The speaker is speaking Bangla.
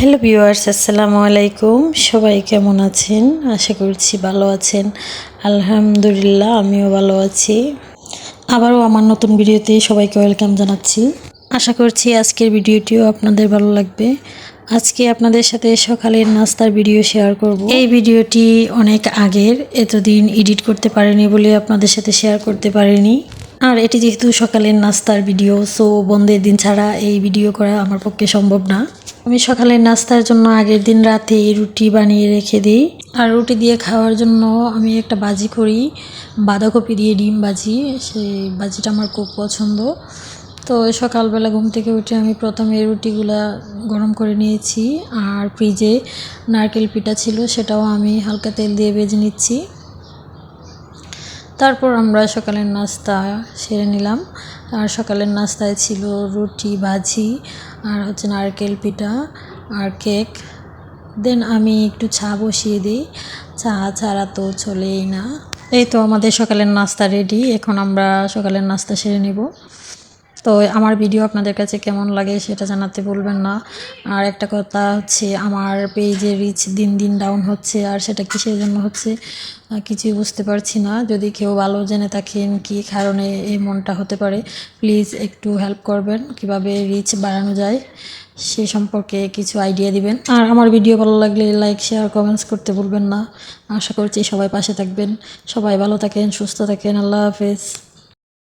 হ্যালো ভিউয়ার্স, আসসালামু আলাইকুম। সবাই কেমন আছেন? আশা করছি ভালো আছেন। আলহামদুলিল্লাহ, আমিও ভালো আছি। আবারও আমার নতুন ভিডিওতে সবাইকে ওয়েলকাম জানাচ্ছি। আশা করছি আজকের ভিডিওটিও আপনাদের ভালো লাগবে। আজকে আপনাদের সাথে সকালের নাস্তার ভিডিও শেয়ার করব। এই ভিডিওটি অনেক আগের, এতদিন এডিট করতে পারিনি বলে আপনাদের সাথে শেয়ার করতে পারিনি। আর এটি যেহেতু সকালের নাস্তার ভিডিও, সো বন্ধের দিন ছাড়া এই ভিডিও করা আমার পক্ষে সম্ভব না। আমি সকালের নাস্তার জন্য আগের দিন রাতে রুটি বানিয়ে রেখে দিই। আর রুটি দিয়ে খাওয়ার জন্য আমি একটা ভাজি করি, বাঁধাকপি দিয়ে ডিম ভাজি। সেই ভাজিটা আমার খুব পছন্দ। তো সকালবেলা ঘুম থেকে উঠে আমি প্রথমে রুটিগুলা গরম করে নিয়েছি। আর ফ্রিজে নারকেল পিঠা ছিল, সেটাও আমি হালকা তেল দিয়ে ভেজে নিচ্ছি। তারপর আমরা সকালের নাস্তা সেরে নিলাম। আর সকালের নাস্তায় ছিল রুটি, ভাজি আর হচ্ছে নারকেল পিঠা আর কেক। দেন আমি একটু চা বসিয়ে দিই, চা ছাড়া তো চলেই না। এই তো আমাদের সকালের নাস্তা রেডি। এখন আমরা সকালের নাস্তা সেরে নেব। তো আমার ভিডিও আপনাদের কাছে কেমন লাগে সেটা জানাতে বলবেন না। আর একটা কথা হচ্ছে, আমার পেজে রিচ দিন দিন ডাউন হচ্ছে। আর সেটা কিসের জন্য হচ্ছে কিছুই বুঝতে পারছি না। যদি কেউ ভালো জেনে থাকেন কী কারণে এই মনটা হতে পারে, প্লিজ একটু হেল্প করবেন, কিভাবে রিচ বাড়ানো যায় সে সম্পর্কে কিছু আইডিয়া দিবেন। আর আমার ভিডিও ভালো লাগলে লাইক, শেয়ার, কমেন্টস করতে ভুলবেন না। আশা করছি সবাই পাশে থাকবেন। সবাই ভালো থাকেন, সুস্থ থাকেন। আল্লাহ হাফেজ।